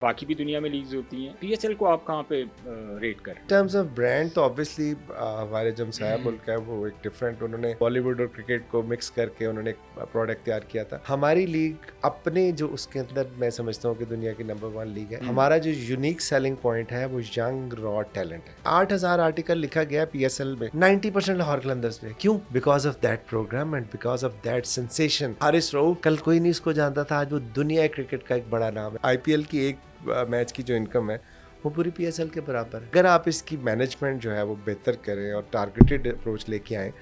बाकी भी दुनिया में लीग्स होती हैं। पीएसएल को आप कहाँ पे रेट कर रहे हैं? टर्म्स ऑफ ब्रांड तो ऑब्वियसली हमारे जो हमसाया मुल्क है वो एक डिफरेंट, उन्होंने बॉलीवुड और क्रिकेट को मिक्स करके उन्होंने एक प्रोडक्ट तैयार किया था। हमारी लीग अपने जो उसके अंदर मैं समझता हूँ कि दुनिया की नंबर 1 लीग है। हमारा जो यूनिक सेलिंग पॉइंट है वो यंग रॉ टैलेंट है। 8000 आर्टिकल लिखा गया पीएसएल में, 90% लाहौर कलंदर्स पे। क्यों? Because of that program and because of that sensation. Haris Rauf, कल कोई नहीं इसको जानता था, आज वो दुनिया क्रिकेट का एक बड़ा नाम है। आईपीएल की एक मैच की जो इनकम है वो पूरी पीएसएल के बराबर है। अगर आप इसकी मैनेजमेंट जो है वो बेहतर करें और टारगेटेड अप्रोच लेके आएँ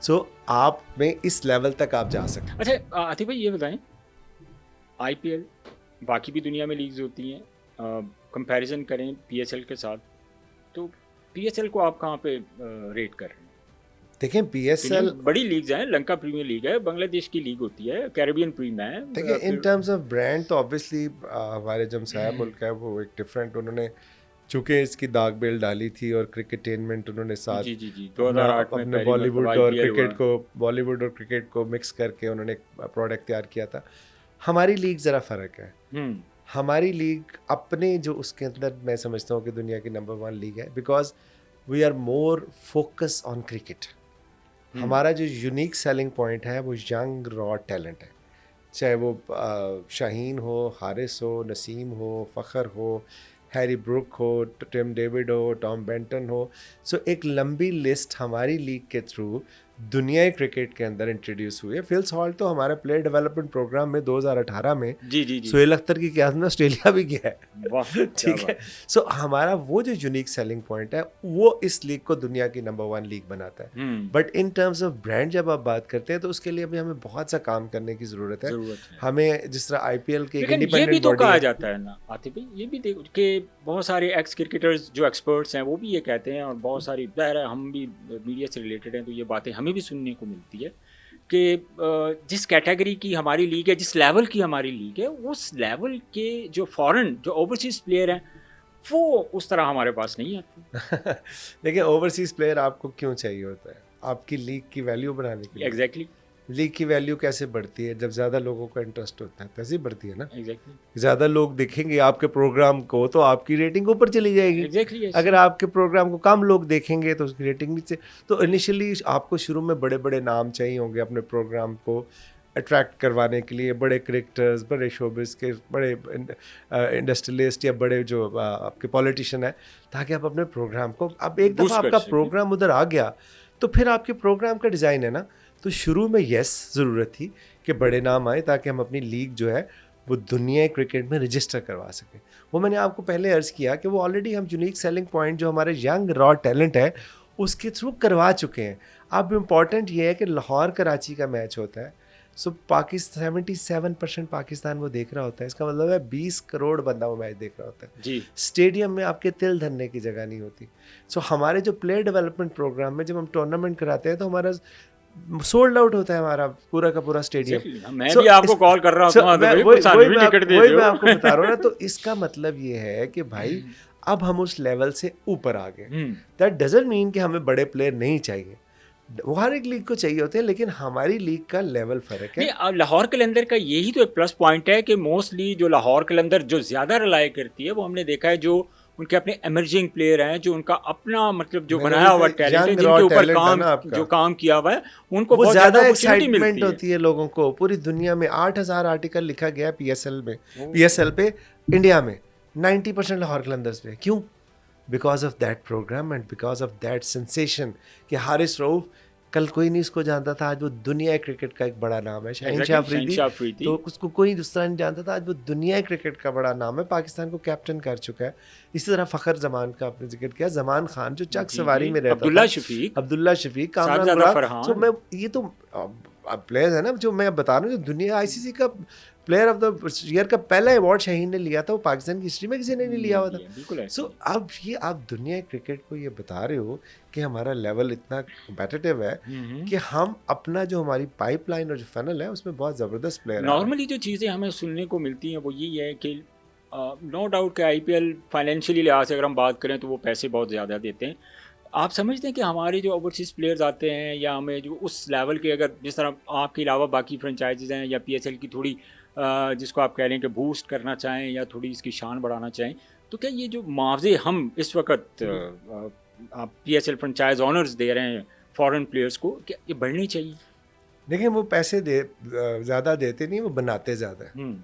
तो आप में इस लेवल तक आप जा सकते हैं। अच्छा आतिफ भाई ये बताएं, आईपीएल बाकी भी दुनिया में लीग्स होती हैं, कंपैरिजन करें पीएसएल के साथ, तो पीएसएल को आप कहाँ पे रेट कर रहे हैं? देखें पीएसएल बड़ी लीग्स हैं, लंका प्रीमियर लीग है, बांग्लादेश की लीग होती है, कैरेबियन प्रीमियर है। देखिए इन टर्म्स ऑफ ब्रांड तो ऑब्वियसली हमारे जो हमसाया मुल्क है वो एक डिफरेंट, उन्होंने चूंकि इसकी दाग बेल डाली थी और क्रिकेटेनमेंट उन्होंने साथ जी 2008 में अपने बॉलीवुड और क्रिकेट को मिक्स करके उन्होंने एक प्रोडक्ट तैयार किया था। हमारी लीग ज़रा फ़र्क है। हमारी लीग अपने जो उसके अंदर मैं समझता हूँ कि दुनिया की नंबर 1 लीग है, because we are more focus on cricket. हमारा जो यूनिक सेलिंग पॉइंट है वो यंग रॉ टैलेंट है। चाहे वो शाहीन हो, हारिस हो, नसीम हो, फ़खर हो, हैरी ब्रुक हो, टिम डेविड हो, टॉम बेंटन हो। सो एक लंबी लिस्ट हमारी लीग के थ्रू दुनिया क्रिकेट के अंदर इंट्रोड्यूस हुई है। फिल सॉल्ट तो हमारे प्लेयर डेवलपमेंट प्रोग्राम में 2018 में सुहेल अख्तर की क्यादत में ऑस्ट्रेलिया भी गया है। ठीक है। सो हमारा वो जो यूनिक सेलिंग पॉइंट है वो इस लीग को दुनिया की नंबर 1 लीग बनाता है। But in terms of brand जब आप बात करते हैं तो उसके लिए भी हमें बहुत सा काम करने की ज़रूरत है। हमें जिस तरह आईपीएल के इंडिपेंडेंट ये भी तो कहा जाता है ना आतिफ भाई, ये भी देखो कि बहुत सारे एक्स क्रिकेटर्स जो एक्सपर्ट्स हैं वो भी ये कहते हैं, और बहुत सारी ज़ाहिर है हम भी मीडिया से रिलेटेड हैं तो ये बातें हमें भी सुनने को मिलती है कि जिस कैटेगरी की हमारी लीग है, जिस लेवल की हमारी लीग है, उस लेवल के जो फॉरेन जो ओवरसीज़ प्लेयर हैं वो उस तरह हमारे पास नहीं आते। देखिए ओवरसीज़ प्लेयर आपको क्यों चाहिए होता है? आपकी लीग की वैल्यू बढ़ाने के लिए। एग्जैक्टली। लीग की वैल्यू कैसे बढ़ती है? जब ज़्यादा लोगों का इंटरेस्ट होता है तैसे ही बढ़ती है ना। एग्जैक्टली। ज़्यादा लोग देखेंगे आपके प्रोग्राम को तो आपकी रेटिंग ऊपर चली जाएगी। एग्जैक्टली। अगर आपके प्रोग्राम को कम लोग देखेंगे तो उसकी रेटिंग नीचे। तो इनिशियली आपको शुरू में बड़े बड़े नाम चाहिए होंगे अपने प्रोग्राम को अट्रैक्ट करवाने के लिए, बड़े क्रिकेटर्स, बड़े शोबिस के, बड़े इंडस्ट्रियलिस्ट या बड़े जो आपके पॉलिटिशियन है, ताकि आप अपने प्रोग्राम को, अब एक दफ़ा आपका प्रोग्राम उधर आ गया तो फिर आपके प्रोग्राम का डिज़ाइन है ना, तो शुरू में ज़रूरत थी कि बड़े नाम आए ताकि हम अपनी लीग जो है वो दुनिया क्रिकेट में रजिस्टर करवा सकें। वो मैंने आपको पहले अर्ज़ किया कि वो ऑलरेडी हम यूनिक सेलिंग पॉइंट जो हमारे यंग रॉ टैलेंट है उसके थ्रू करवा चुके हैं। अब इम्पॉर्टेंट ये है कि लाहौर कराची का मैच होता है, सो पाकिस्तान 77% पाकिस्तान वो देख रहा होता है। इसका मतलब है 20 करोड़ बंदा वो मैच देख रहा होता है जी। स्टेडियम में आपके तिल धरने की जगह नहीं होती। सो हमारे जो प्लेयर डेवलपमेंट प्रोग्राम में जब हम टूर्नामेंट कराते हैं तो हमारा सोल्ड आउट होता है हमारा पूरा का पूरा स्टेडियम। मैं भी आपको कॉल कर रहा हूँ, वही मैं आपको बता रहा हूँ ना। तो इसका मतलब ये है कि भाई अब हम उस लेवल से ऊपर आ गए। दैट डजंट मीन कि हमें बड़े प्लेयर नहीं चाहिए, वो हर एक लीग को चाहिए होते हैं, लेकिन हमारी लीग का लेवल फर्क है। नहीं, लाहौर कलंदर का यही तो एक प्लस पॉइंट है कि मोस्टली जो लाहौर कलंदर जो ज़्यादा रिलाय करती है वो हमने देखा है जो उनके अपने एमर्जिंग प्लेयर हैं, जो उनका अपना मतलब जो बनाया हुआ टैलेंट है, जिनके ऊपर काम किया हुआ है, उनको बहुत ज़्यादा एक्साइटमेंट होती है लोगों को। पूरी दुनिया में 8000 आर्टिकल लिखा गया पीएसएल पे इंडिया में, 90% लाहौर कलंदर्स पे। क्यों? Because of that program and because of that sensation कि हारिस रऊफ, कल कोई नहीं इसको जानता था, आज वो दुनिया क्रिकेट का एक बड़ा नाम है। शाहीन शाह अफरीदी तो उसको कोई दूसरा नहीं जानता था, आज वो दुनिया क्रिकेट का बड़ा नाम है, पाकिस्तान को कैप्टन कर चुका है। इसी तरह फ़खर जमान का आपने जिक्र किया, जमान खान जो चक सवारी में रहता था, अब्दुल्ला शफीक, कामरान, तो मैं ये तो प्लेयर्स है ना जो मैं बता रहा हूँ, जो दुनिया आईसीसी का प्लेयर ऑफ द ईयर का पहला अवार्ड शाहीन ने लिया था, वो पाकिस्तान की हिस्ट्री में किसी ने नहीं लिया हुआ था। सो अब ये आप दुनिया क्रिकेट को ये बता रहे हो कि हमारा लेवल इतना कम्पिटिटिव है कि हम अपना जो हमारी पाइपलाइन और जो फनल है उसमें बहुत ज़बरदस्त प्लेयर है। नॉर्मली जो चीज़ें हमें सुनने को मिलती हैं वो यही है कि नो डाउट कि आईपीएल फाइनेंशियली लिहाज से अगर हम बात करें तो वो पैसे बहुत ज़्यादा देते हैं। आप समझते हैं कि हमारे जो ओवरसीज़ प्लेयर्स आते हैं या हमें जो उस लेवल के, अगर जिस तरह आपके अलावा बाकी फ्रेंचाइजीज़ हैं या पीएसएल की थोड़ी जिसको आप कह रहे हैं कि बूस्ट करना चाहें या थोड़ी इसकी शान बढ़ाना चाहें, तो क्या ये जो मुआवजे हम इस वक्त आप PSL फ्रेंचाइज ऑनर्स दे रहे हैं फॉरेन प्लेयर्स को, क्या ये बढ़नी चाहिए? देखिए वो पैसे ज़्यादा देते नहीं, वो बनाते ज़्यादा है।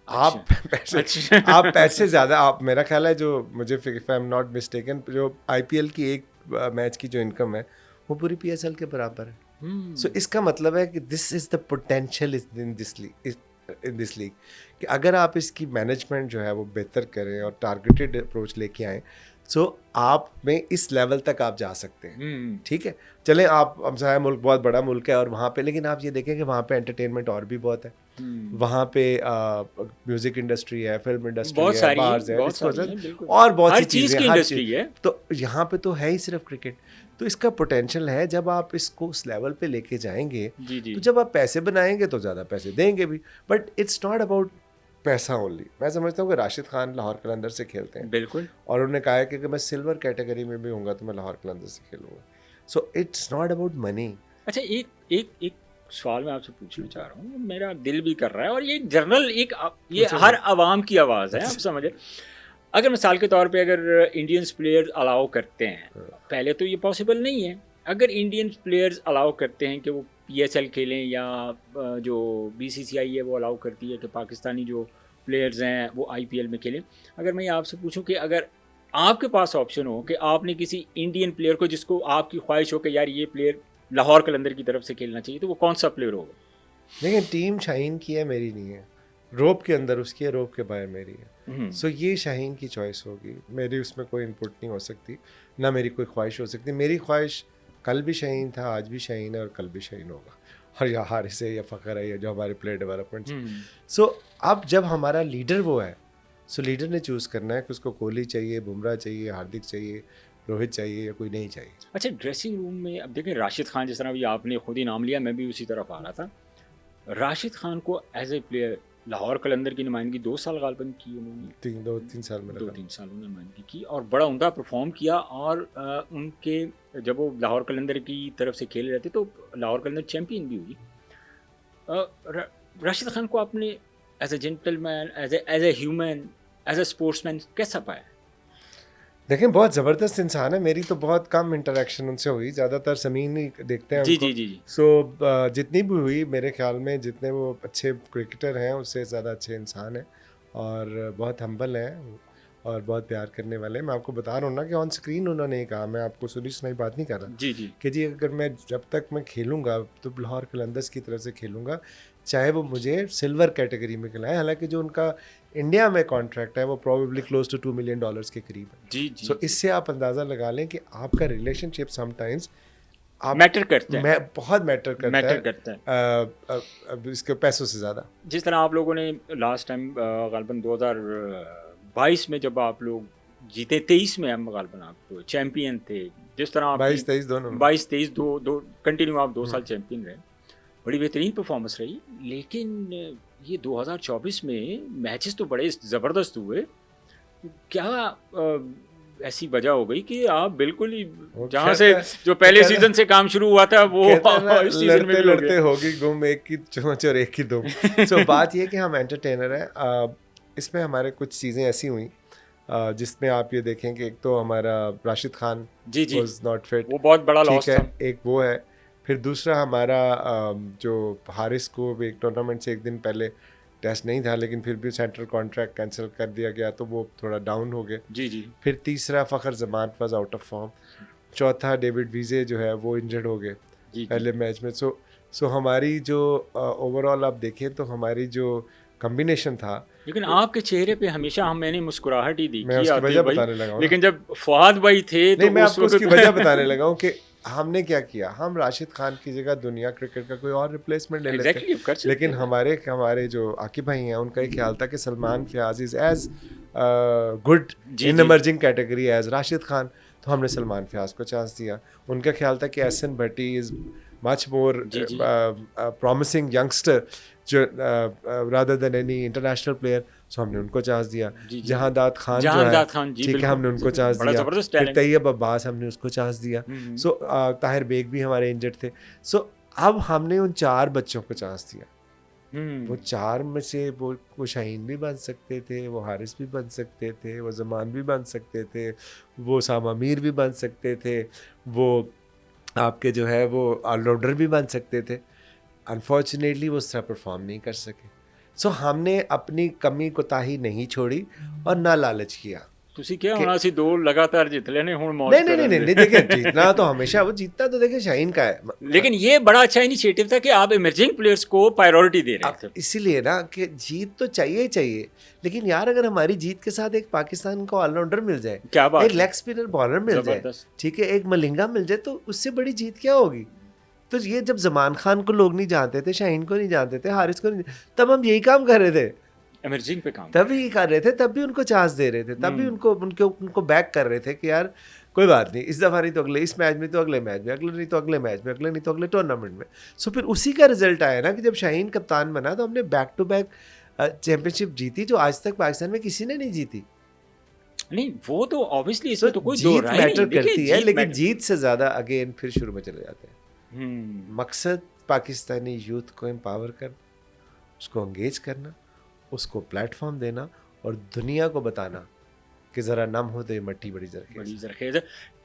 आप पैसे आप पैसे ज़्यादा, आप मेरा ख्याल है जो मुझे if I am not mistaken, जो IPL की एक मैच की जो इनकम है वो पूरी PSL के बराबर है। सो इसका मतलब है कि this is the potential in this league कि अगर आप इसकी मैनेजमेंट जो है वो बेहतर करें और टारगेटेड अप्रोच लेके आएँ, सो आप में इस लेवल तक आप जा सकते हैं। ठीक है, चलें आप, हम सारा मुल्क बहुत बड़ा मुल्क है और वहाँ पे, लेकिन आप ये देखें कि वहाँ पे एंटरटेनमेंट और भी बहुत है। वहाँ पे म्यूजिक इंडस्ट्री है, फिल्म इंडस्ट्री है, बार्स है, और बहुत सी चीज़ें, हर चीज़ है। तो यहाँ पे तो है ही सिर्फ क्रिकेट। तो इसका पोटेंशियल है, जब आप इसको उस लेवल पे लेके जाएंगे तो जब आप पैसे बनाएंगे तो ज़्यादा पैसे देंगे भी, बट इट्स नॉट अबाउट पैसा ओनली। मैं समझता हूँ कि राशिद खान लाहौर कलंदर से खेलते हैं, बिल्कुल, और उन्होंने कहा है कि मैं सिल्वर कैटेगरी में भी होऊंगा तो मैं लाहौर कलंदर से खेलूंगा। So it's not about money. अच्छा, एक सवाल मैं आपसे पूछना चाह रहा हूँ, मेरा दिल भी कर रहा है, और ये जनरल ये हर आवाम की आवाज़ है, आप समझे। अगर मिसाल के तौर पे अगर इंडियंस प्लेयर्स अलाउ करते हैं, पहले तो ये पॉसिबल नहीं है, अगर इंडियन प्लेयर्स अलाउ करते हैं कि वो PSL खेलें, या जो BCCI है वो अलाउ करती है कि पाकिस्तानी जो प्लेयर्स हैं वो IPL में खेलें, अगर मैं आपसे पूछूं कि अगर आपके पास ऑप्शन हो कि आपने किसी इंडियन प्लेयर को, जिसको आपकी ख्वाहिश हो कि यार ये प्लेयर लाहौर कलंदर की तरफ से खेलना चाहिए, तो वो कौन सा प्लेयर होगा? देखिए टीम शाहीन की है, मेरी नहीं है। रोप के अंदर उसकी है, रोप के बाहर मेरी है। सो ये शाहीन की चॉइस होगी, मेरी उसमें कोई इनपुट नहीं हो सकती, ना मेरी कोई ख्वाहिश हो सकती। मेरी ख्वाहिश कल भी शाहीन था, आज भी शाहीन है और कल भी शाहीन होगा, और या हारिस है या फ़खर है, या जो हमारे प्लेयर डेवलपमेंट। सो अब जब हमारा लीडर वो है, सो लीडर ने चूज़ करना है कि उसको कोहली चाहिए, बुमराह चाहिए, हार्दिक चाहिए, रोहित चाहिए, या कोई नहीं चाहिए। अच्छा, ड्रेसिंग रूम में अब देखें राशिद खान, जिस तरह भी आपने खुद ही नाम लिया, मैं भी उसी तरफ आ रहा था। राशिद खान को एज ए प्लेयर लाहौर कलंदर की नुमाइंदगी 2 साल गालबन की उन्होंने, 2-3 साल में 2-3 साल उन्होंने नुमाइंदगी की और बड़ा उम्दा परफॉर्म किया। और उनके जब वो लाहौर कलंदर की तरफ से खेल रहे थे तो लाहौर कलंदर चैम्पियन भी हुई। राशिद खान को आपने as a gentleman, as a human, as a sportsman कैसा पाया? देखें बहुत ज़बरदस्त इंसान है। मेरी तो बहुत कम इंटरेक्शन उनसे हुई, ज़्यादातर समीन ही देखते हैं जी। सो जितनी भी हुई, मेरे ख्याल में जितने वो अच्छे क्रिकेटर हैं उससे ज़्यादा अच्छे इंसान हैं, और बहुत हम्बल हैं और बहुत प्यार करने वाले हैं। मैं आपको बता रहा हूँ ना कि ऑन स्क्रीन उन्होंने कहा, मैं आपको सुनी सुनाई बात नहीं कर रहा, जी कि जी अगर मैं जब तक मैं खेलूँगा तो लाहौर कलंदर्स की तरफ से खेलूँगा, चाहे वो मुझे सिल्वर कैटेगरी में खिलाएं। हालांकि जो उनका इंडिया में कॉन्ट्रैक्ट है वो प्रोबेबली क्लोज टू $2 मिलियन के करीब है। जी। सो इससे आप अंदाज़ा लगा लें कि आपका रिलेशनशिप समटाइम्स मैटर करता है, बहुत मैटर करता है इसके पैसों से ज़्यादा। जिस तरह आप लोगों ने लास्ट टाइम गालबन 2022 में जब आप लोग जीते, 23 में हम गालबन आप चैम्पियन थे, जिस तरह आप 22-23 दो कंटिन्यू आप 2 साल चैम्पियन रहे, बड़ी बेहतरीन परफॉर्मेंस रही। लेकिन ये 2024 में मैचेस तो बड़े ज़बरदस्त हुए, क्या ऐसी वजह हो गई कि आप बिल्कुल ही जहाँ से जो पहले सीजन से काम शुरू हुआ था वो इस सीजन में लड़ते होगी गुम, एक की चोंच और एक की दुम। सो बात ये कि हम एंटरटेनर हैं। इसमें हमारे कुछ चीज़ें ऐसी हुई जिसमें आप ये देखें कि एक तो हमारा Rashid Khan was not fit, वो बहुत बड़ा लॉस था, एक वो है। फिर दूसरा हमारा जो हारिस को भी एक टूर्नामेंट से एक दिन पहले टेस्ट नहीं था, लेकिन फिर भी सेंट्रल कॉन्ट्रैक्ट कैंसिल कर दिया गया तो वो थोड़ा डाउन हो गए। जी। फिर तीसरा Fakhar Zaman was out of form. चौथा डेविड वीजे जो है वो इंजर्ड हो गए पहले मैच में। सो हमारी जो ओवरऑल आप देखें तो हमारी जो कॉम्बिनेशन था, लेकिन आपके चेहरे पे हमेशा मैंने मुस्कुराहट ही दी। मैं उसकी वजह बताने लगा हूँ, लेकिन जब फुआद भाई थे तो मैं आपको उसकी वजह बताने लगा हूँ कि हमने क्या किया। हम राशिद खान की जगह दुनिया क्रिकेट का कोई और रिप्लेसमेंट ले लेते, लेकिन हमारे जो आकिब भाई हैं उनका ये ख्याल था कि Salman Fayaz is as good in emerging category as Rashid Khan, तो हमने सलमान फयाज को चांस दिया। उनका ख्याल था कि Ehsan Bhatti is much more promising youngster जो rather than any international player, so हमने उनको चांस दिया। जहांदाद खान जो है, ठीक है, हमने उनको चांस दिया। फिर तैयब अब्बास, हमने उसको चांस दिया। सो ताहिर बेग भी हमारे इंजर्ड थे। सो अब हमने उन 4 बच्चों को चांस दिया वो 4 में से वो शाहीन भी बन सकते थे, वो हारिस भी बन सकते थे, वो ज़मान भी बन सकते थे, वो सामा मीर भी बन सकते थे, वो आपके जो है वो ऑलराउंडर भी बन सकते थे। अनफॉर्चुनेटली वो उस तरह परफॉर्म नहीं कर सके। सो हमने अपनी कमी कोताही नहीं छोड़ी और ना लालच किया। ਤੁਸੀਂ ਕਿਹਾ ਹੋਣਾ ਸੀ 2 लगातार जीत लेने ਹੁਣ मौज नहीं नहीं ਕਰਨ नहीं ਦੇ। नहीं देखिए जीतना तो हमेशा वो जीतना तो देखिए शाहीन का है। लेकिन ये बड़ा अच्छा इनिशिएटिव था कि आप इमर्जिंग प्लेयर्स को प्रायोरिटी दे रहे थे। इसीलिए ना कि जीत तो चाहिए ही चाहिए, लेकिन यार अगर हमारी जीत के साथ एक पाकिस्तान को ऑलराउंडर मिल जाए, क्या बात एक है। लेग स्पिनर बॉलर मिल जाए, जबरदस्त। ठीक है, एक मलिंगा मिल जाए, तो उससे बड़ी जीत क्या होगी। तो ये जब जमान खान को लोग नहीं जानते थे, शाहीन को नहीं जानते थे, हारिस को नहीं, तब हम यही काम कर रहे थे, इमर्जिंग पे काम तब ही कर रहे थे, तब भी उनको चांस दे रहे थे, तब भी उनको बैक कर रहे थे कि यार कोई बात नहीं, इस दफ़ा नहीं तो अगले, इस मैच में तो अगले मैच में, अगले नहीं तो अगले मैच में, अगले नहीं तो अगले टूर्नामेंट में। सो फिर उसी का रिजल्ट आया ना कि जब शाहीन कप्तान बना तो हमने बैक टू बैक चैंपियनशिप जीती, जो आज तक पाकिस्तान में किसी ने नहीं जीती। नहीं वो तो ऑब्वियसली इसमें तो कोई दो जीत राय नहीं। मैटर देखिए, करती है, जीत लेकिन मैटर। जीत से ज़्यादा अगेन फिर शुरू में चले जाते हैं। हम्म। मकसद पाकिस्तानी यूथ को एम्पावर करना, उसको एंगेज करना, उसको प्लेटफॉर्म देना और दुनिया को बताना कि ज़रा नम हो तो ये मट्टी बड़ी जरखेज़ बड़ी जरखेज़ है